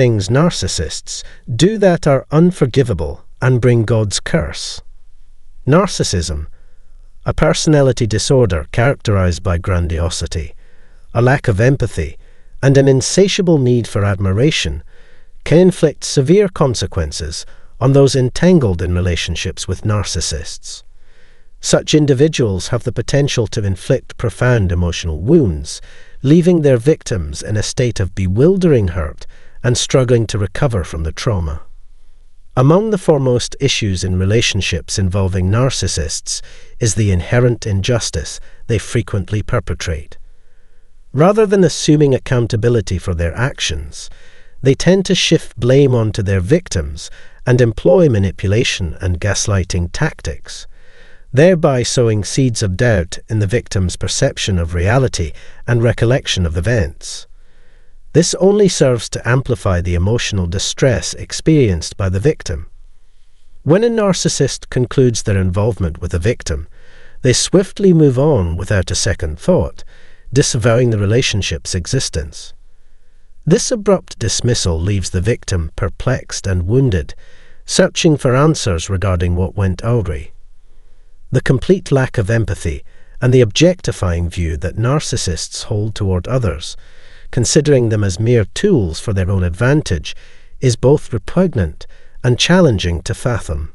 things narcissists do that are unforgivable and bring God's curse. Narcissism, a personality disorder characterized by grandiosity, a lack of empathy, and an insatiable need for admiration, can inflict severe consequences on those entangled in relationships with narcissists. Such individuals have the potential to inflict profound emotional wounds, leaving their victims in a state of bewildering hurt and struggling to recover from the trauma. Among the foremost issues in relationships involving narcissists is the inherent injustice they frequently perpetrate. Rather than assuming accountability for their actions, they tend to shift blame onto their victims and employ manipulation and gaslighting tactics, thereby sowing seeds of doubt in the victim's perception of reality and recollection of events. This only serves to amplify the emotional distress experienced by the victim. When a narcissist concludes their involvement with a victim, they swiftly move on without a second thought, disavowing the relationship's existence. This abrupt dismissal leaves the victim perplexed and wounded, searching for answers regarding what went awry. The complete lack of empathy and the objectifying view that narcissists hold toward others, considering them as mere tools for their own advantage, is both repugnant and challenging to fathom.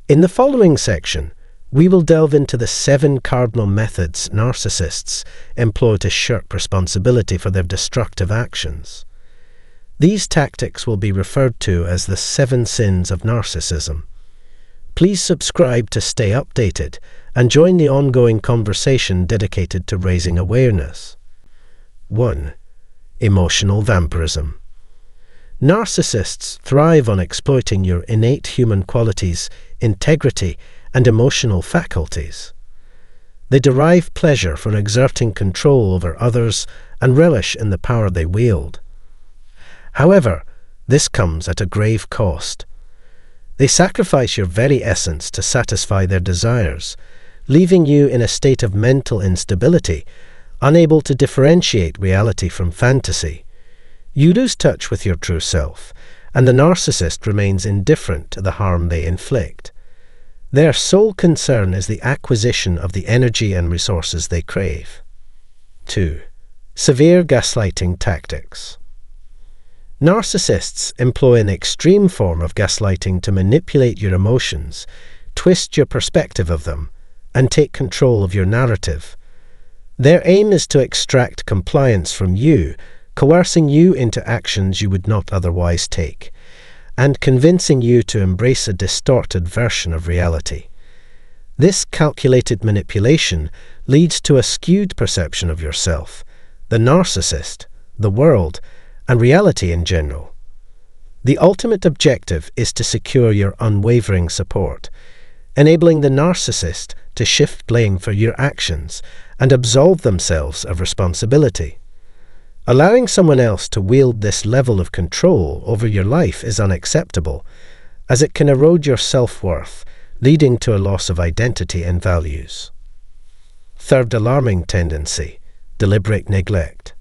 In the following section, we will delve into the 7 cardinal methods narcissists employ to shirk responsibility for their destructive actions. These tactics will be referred to as the 7 sins of narcissism. Please subscribe to stay updated and join the ongoing conversation dedicated to raising awareness. 1. Emotional vampirism. Narcissists thrive on exploiting your innate human qualities, integrity, and emotional faculties. They derive pleasure from exerting control over others and relish in the power they wield. However, this comes at a grave cost. They sacrifice your very essence to satisfy their desires, leaving you in a state of mental instability, unable to differentiate reality from fantasy. You lose touch with your true self, and the narcissist remains indifferent to the harm they inflict. Their sole concern is the acquisition of the energy and resources they crave. 2. Severe gaslighting tactics. Narcissists employ an extreme form of gaslighting to manipulate your emotions, twist your perspective of them, and take control of your narrative. Their aim is to extract compliance from you, coercing you into actions you would not otherwise take, and convincing you to embrace a distorted version of reality. This calculated manipulation leads to a skewed perception of yourself, the narcissist, the world, and reality in general. The ultimate objective is to secure your unwavering support, enabling the narcissist to shift blame for your actions and absolve themselves of responsibility. Allowing someone else to wield this level of control over your life is unacceptable, as it can erode your self-worth, leading to a loss of identity and values. 3rd alarming tendency, deliberate neglect.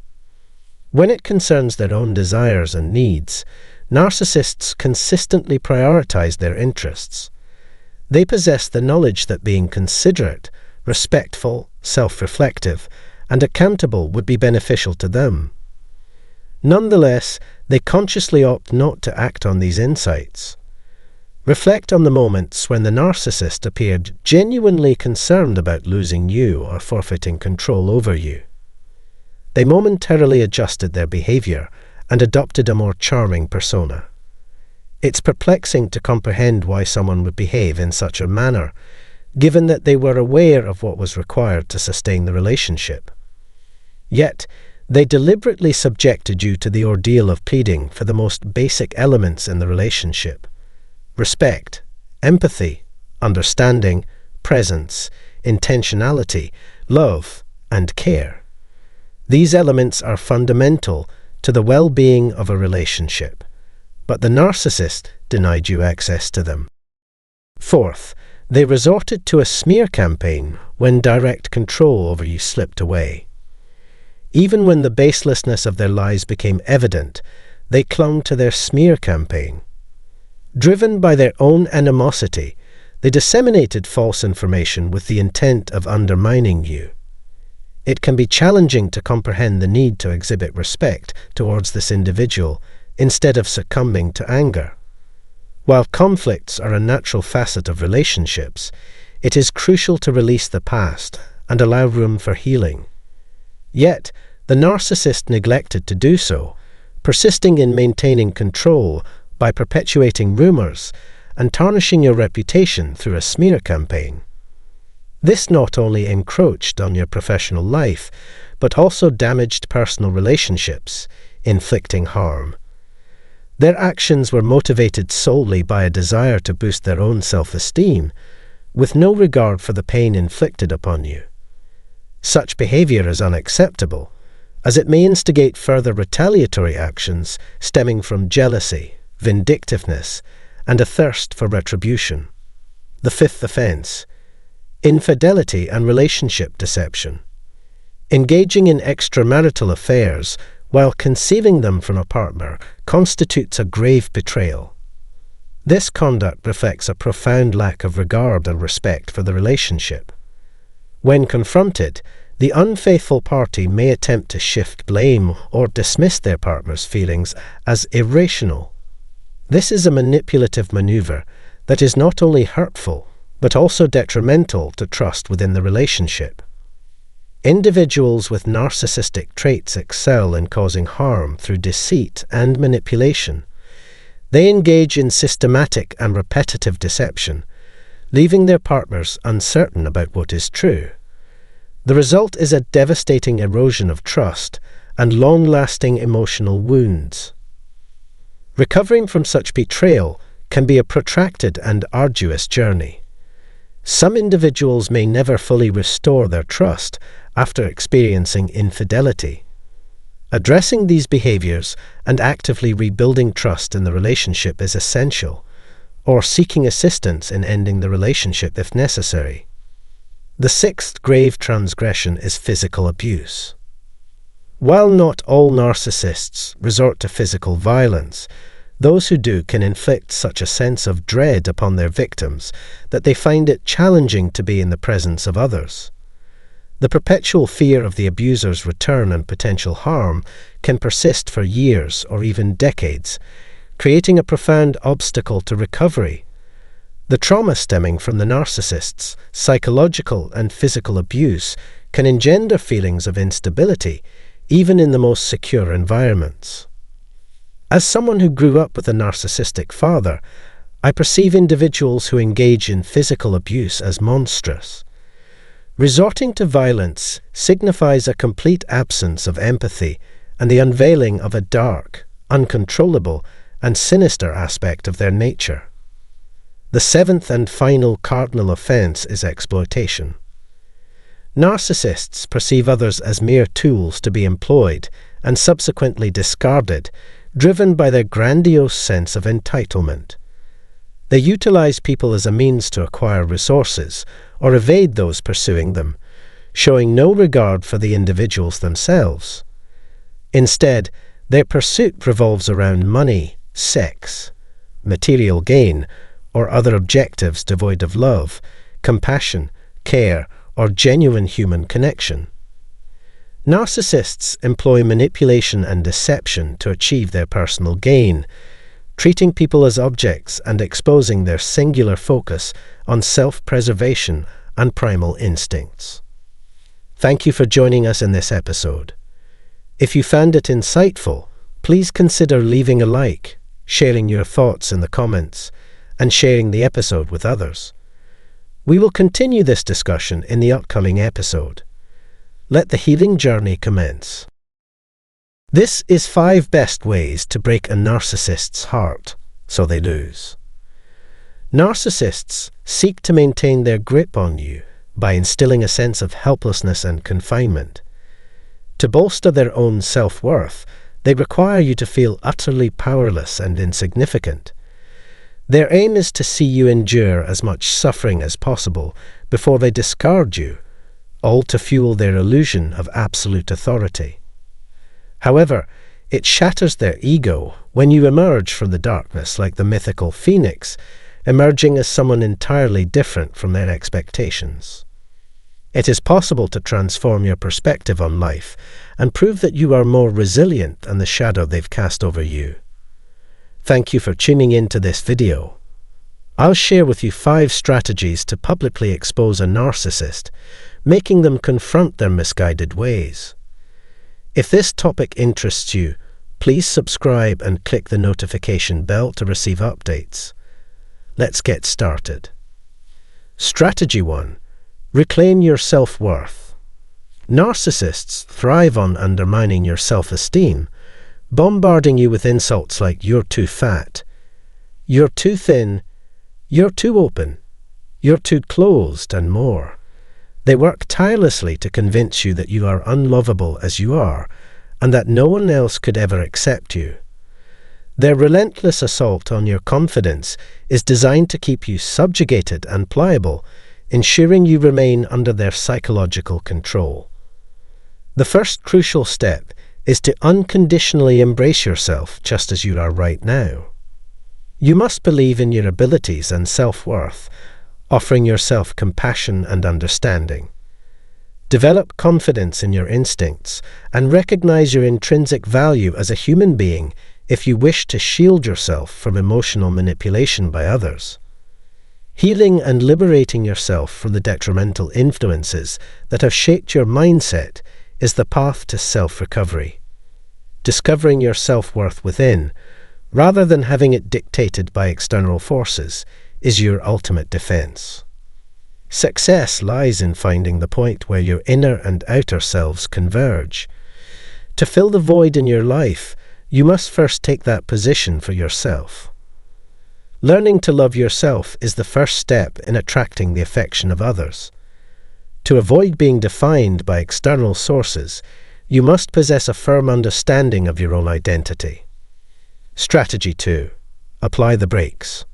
When it concerns their own desires and needs, narcissists consistently prioritize their interests. They possess the knowledge that being considerate, respectful, self-reflective, and accountable would be beneficial to them. Nonetheless, they consciously opt not to act on these insights. Reflect on the moments when the narcissist appeared genuinely concerned about losing you or forfeiting control over you. They momentarily adjusted their behavior and adopted a more charming persona. It's perplexing to comprehend why someone would behave in such a manner, given that they were aware of what was required to sustain the relationship. Yet, they deliberately subjected you to the ordeal of pleading for the most basic elements in the relationship: respect, empathy, understanding, presence, intentionality, love, and care. These elements are fundamental to the well-being of a relationship, but the narcissist denied you access to them. 4th, they resorted to a smear campaign when direct control over you slipped away. Even when the baselessness of their lies became evident, they clung to their smear campaign. Driven by their own animosity, they disseminated false information with the intent of undermining you. It can be challenging to comprehend the need to exhibit respect towards this individual instead of succumbing to anger. While conflicts are a natural facet of relationships, it is crucial to release the past and allow room for healing. Yet, the narcissist neglected to do so, persisting in maintaining control by perpetuating rumors and tarnishing your reputation through a smear campaign. This not only encroached on your professional life, but also damaged personal relationships, inflicting harm. Their actions were motivated solely by a desire to boost their own self-esteem, with no regard for the pain inflicted upon you. Such behavior is unacceptable, as it may instigate further retaliatory actions stemming from jealousy, vindictiveness, and a thirst for retribution. The fifth offense: infidelity and relationship deception. Engaging in extramarital affairs while concealing them from a partner constitutes a grave betrayal. This conduct reflects a profound lack of regard and respect for the relationship. When confronted, the unfaithful party may attempt to shift blame or dismiss their partner's feelings as irrational. This is a manipulative maneuver that is not only hurtful, but also detrimental to trust within the relationship. Individuals with narcissistic traits excel in causing harm through deceit and manipulation. They engage in systematic and repetitive deception, leaving their partners uncertain about what is true. The result is a devastating erosion of trust and long-lasting emotional wounds. Recovering from such betrayal can be a protracted and arduous journey. Some individuals may never fully restore their trust after experiencing infidelity. Addressing these behaviors and actively rebuilding trust in the relationship is essential, or seeking assistance in ending the relationship if necessary. The sixth grave transgression is physical abuse. While not all narcissists resort to physical violence, those who do can inflict such a sense of dread upon their victims that they find it challenging to be in the presence of others. The perpetual fear of the abuser's return and potential harm can persist for years or even decades, creating a profound obstacle to recovery. The trauma stemming from the narcissist's psychological and physical abuse can engender feelings of instability, even in the most secure environments. As someone who grew up with a narcissistic father, I perceive individuals who engage in physical abuse as monstrous. Resorting to violence signifies a complete absence of empathy and the unveiling of a dark, uncontrollable, and sinister aspect of their nature. The seventh and final cardinal offense is exploitation. Narcissists perceive others as mere tools to be employed and subsequently discarded, driven by their grandiose sense of entitlement. They utilize people as a means to acquire resources or evade those pursuing them, showing no regard for the individuals themselves. Instead, their pursuit revolves around money, sex, material gain, or other objectives devoid of love, compassion, care, or genuine human connection. Narcissists employ manipulation and deception to achieve their personal gain, treating people as objects and exposing their singular focus on self-preservation and primal instincts. Thank you for joining us in this episode. If you found it insightful, please consider leaving a like, sharing your thoughts in the comments, and sharing the episode with others. We will continue this discussion in the upcoming episode. Let the healing journey commence. This is 5 best ways to break a narcissist's heart so they lose. Narcissists seek to maintain their grip on you by instilling a sense of helplessness and confinement. To bolster their own self-worth, they require you to feel utterly powerless and insignificant. Their aim is to see you endure as much suffering as possible before they discard you, all to fuel their illusion of absolute authority. However, it shatters their ego when you emerge from the darkness like the mythical phoenix, emerging as someone entirely different from their expectations. It is possible to transform your perspective on life and prove that you are more resilient than the shadow they've cast over you. Thank you for tuning in to this video. I'll share with you 5 strategies to publicly expose a narcissist, making them confront their misguided ways. If this topic interests you, please subscribe and click the notification bell to receive updates. Let's get started. Strategy 1. Reclaim your self-worth. Narcissists thrive on undermining your self-esteem, bombarding you with insults like "you're too fat," "you're too thin," "you're too open," "you're too closed," and more. They work tirelessly to convince you that you are unlovable as you are, and that no one else could ever accept you. Their relentless assault on your confidence is designed to keep you subjugated and pliable, ensuring you remain under their psychological control. The first crucial step is to unconditionally embrace yourself just as you are right now. You must believe in your abilities and self-worth, offering yourself compassion and understanding. Develop confidence in your instincts and recognize your intrinsic value as a human being if you wish to shield yourself from emotional manipulation by others. Healing and liberating yourself from the detrimental influences that have shaped your mindset is the path to self-recovery. Discovering your self-worth within, rather than having it dictated by external forces, is your ultimate defense. Success lies in finding the point where your inner and outer selves converge. To fill the void in your life, you must first take that position for yourself. Learning to love yourself is the first step in attracting the affection of others. To avoid being defined by external sources, you must possess a firm understanding of your own identity. Strategy 2. Apply the brakes.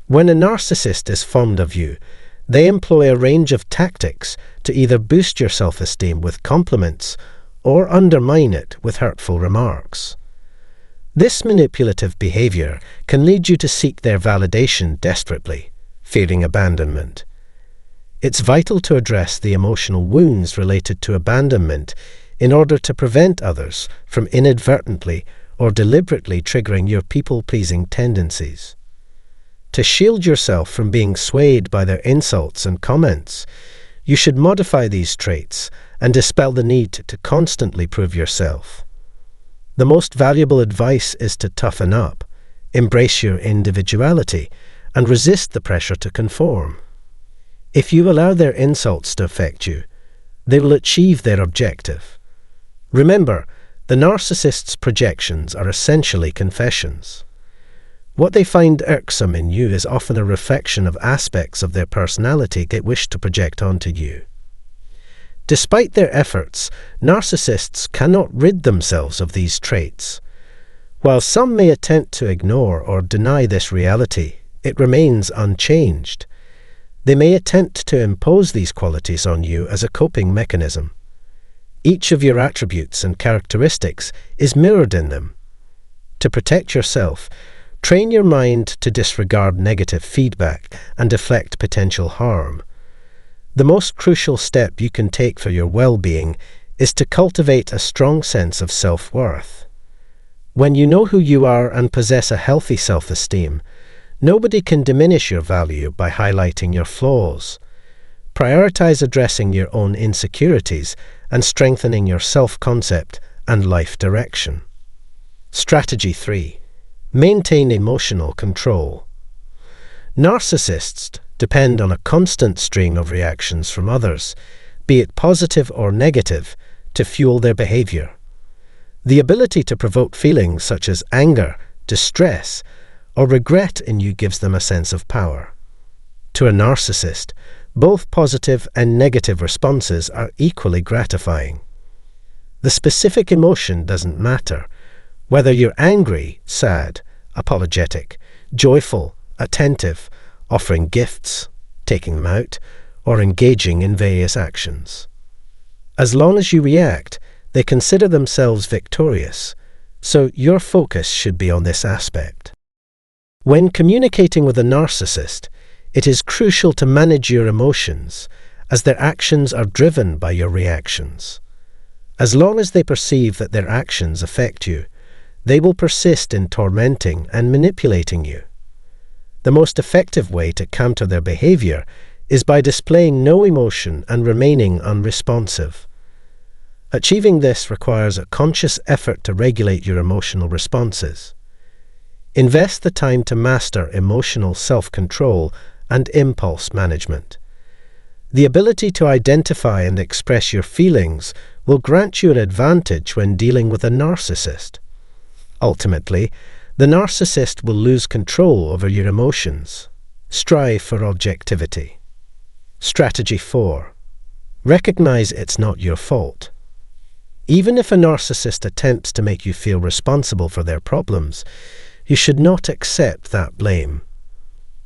When a narcissist is fond of you, they employ a range of tactics to either boost your self-esteem with compliments or undermine it with hurtful remarks. This manipulative behavior can lead you to seek their validation desperately, fearing abandonment. It's vital to address the emotional wounds related to abandonment in order to prevent others from inadvertently or deliberately triggering your people-pleasing tendencies. To shield yourself from being swayed by their insults and comments, you should modify these traits and dispel the need to constantly prove yourself. The most valuable advice is to toughen up, embrace your individuality, and resist the pressure to conform. If you allow their insults to affect you, they will achieve their objective. Remember, the narcissist's projections are essentially confessions. What they find irksome in you is often a reflection of aspects of their personality they wish to project onto you. Despite their efforts, narcissists cannot rid themselves of these traits. While some may attempt to ignore or deny this reality, it remains unchanged. They may attempt to impose these qualities on you as a coping mechanism. Each of your attributes and characteristics is mirrored in them. To protect yourself, train your mind to disregard negative feedback and deflect potential harm. The most crucial step you can take for your well-being is to cultivate a strong sense of self-worth. When you know who you are and possess a healthy self-esteem, nobody can diminish your value by highlighting your flaws. Prioritize addressing your own insecurities and strengthening your self-concept and life direction. Strategy 3. Maintain emotional control. Narcissists depend on a constant string of reactions from others, be it positive or negative, to fuel their behavior. The ability to provoke feelings such as anger, distress, or regret in you gives them a sense of power. To a narcissist, both positive and negative responses are equally gratifying. The specific emotion doesn't matter, whether you're angry, sad, apologetic, joyful, attentive, offering gifts, taking them out, or engaging in various actions. As long as you react, they consider themselves victorious, so your focus should be on this aspect. When communicating with a narcissist, it is crucial to manage your emotions, as their actions are driven by your reactions. As long as they perceive that their actions affect you, they will persist in tormenting and manipulating you. The most effective way to counter their behavior is by displaying no emotion and remaining unresponsive. Achieving this requires a conscious effort to regulate your emotional responses. Invest the time to master emotional self-control and impulse management. The ability to identify and express your feelings will grant you an advantage when dealing with a narcissist. Ultimately, the narcissist will lose control over your emotions. Strive for objectivity. Strategy 4. Recognize it's not your fault. Even if a narcissist attempts to make you feel responsible for their problems, you should not accept that blame.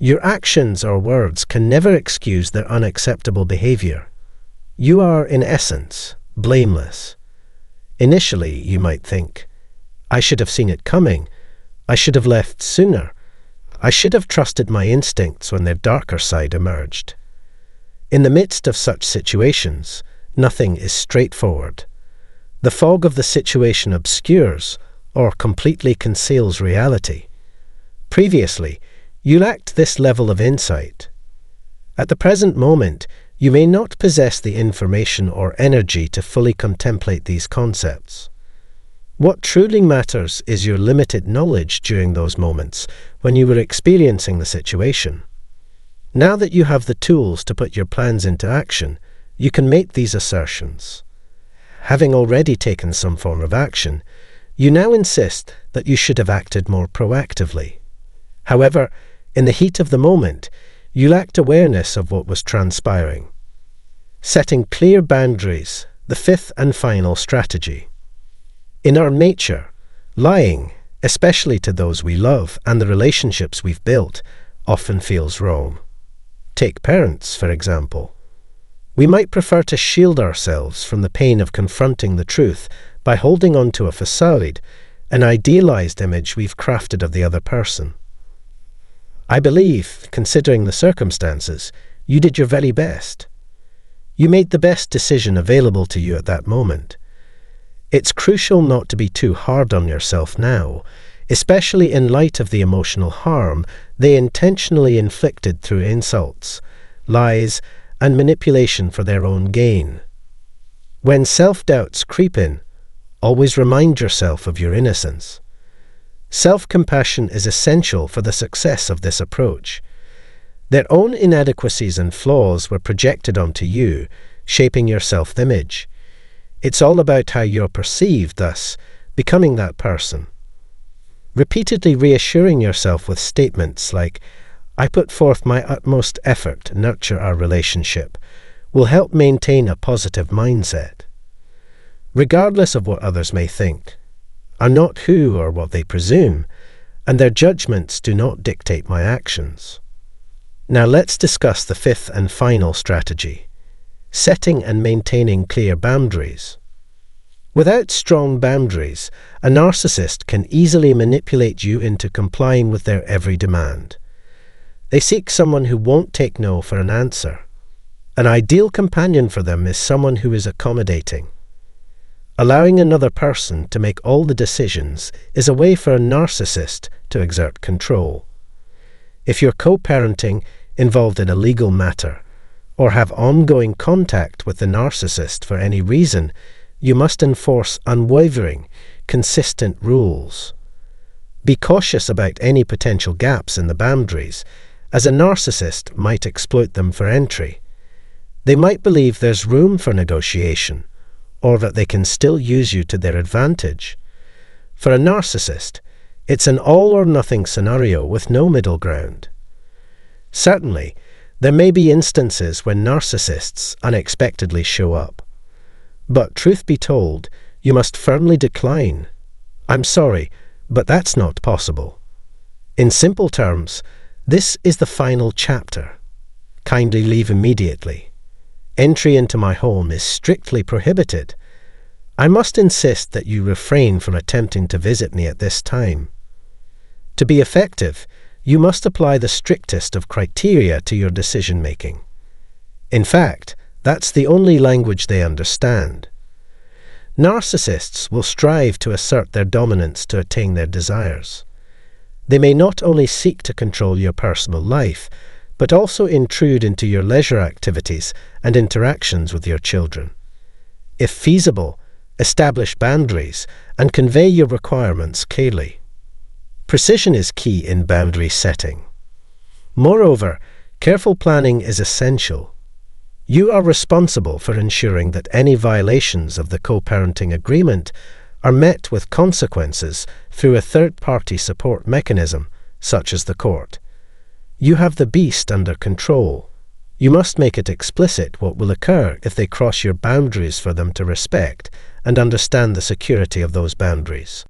Your actions or words can never excuse their unacceptable behavior. You are, in essence, blameless. Initially, you might think, I should have seen it coming. I should have left sooner. I should have trusted my instincts when their darker side emerged. In the midst of such situations, nothing is straightforward. The fog of the situation obscures or completely conceals reality. Previously, you lacked this level of insight. At the present moment, you may not possess the information or energy to fully contemplate these concepts. What truly matters is your limited knowledge during those moments when you were experiencing the situation. Now that you have the tools to put your plans into action, you can make these assertions. Having already taken some form of action, you now insist that you should have acted more proactively. However, in the heat of the moment, you lacked awareness of what was transpiring. Setting clear boundaries, the fifth and final strategy. In our nature, lying, especially to those we love and the relationships we've built, often feels wrong. Take parents, for example. We might prefer to shield ourselves from the pain of confronting the truth by holding on to a facade, an idealized image we've crafted of the other person. I believe, considering the circumstances, you did your very best. You made the best decision available to you at that moment. It's crucial not to be too hard on yourself now, especially in light of the emotional harm they intentionally inflicted through insults, lies, and manipulation for their own gain. When self-doubts creep in, always remind yourself of your innocence. Self-compassion is essential for the success of this approach. Their own inadequacies and flaws were projected onto you, shaping your self-image. It's all about how you're perceived, thus, becoming that person. Repeatedly reassuring yourself with statements like, I put forth my utmost effort to nurture our relationship, will help maintain a positive mindset. Regardless of what others may think, I'm not who or what they presume, and their judgments do not dictate my actions. Now let's discuss the fifth and final strategy. Setting and maintaining clear boundaries. Without strong boundaries, a narcissist can easily manipulate you into complying with their every demand. They seek someone who won't take no for an answer. An ideal companion for them is someone who is accommodating. Allowing another person to make all the decisions is a way for a narcissist to exert control. If you're co-parenting, involved in a legal matter, or have ongoing contact with the narcissist for any reason, you must enforce unwavering, consistent rules. Be cautious about any potential gaps in the boundaries, as a narcissist might exploit them for entry. They might believe there's room for negotiation, or that they can still use you to their advantage. For a narcissist, it's an all-or-nothing scenario with no middle ground. Certainly, there may be instances when narcissists unexpectedly show up. But truth be told, you must firmly decline. I'm sorry, but that's not possible. In simple terms, this is the final chapter. Kindly leave immediately. Entry into my home is strictly prohibited. I must insist that you refrain from attempting to visit me at this time. To be effective, you must apply the strictest of criteria to your decision-making. In fact, that's the only language they understand. Narcissists will strive to assert their dominance to attain their desires. They may not only seek to control your personal life, but also intrude into your leisure activities and interactions with your children. If feasible, establish boundaries and convey your requirements clearly. Precision is key in boundary setting. Moreover, careful planning is essential. You are responsible for ensuring that any violations of the co-parenting agreement are met with consequences through a third-party support mechanism, such as the court. You have the beast under control. You must make it explicit what will occur if they cross your boundaries for them to respect and understand the security of those boundaries.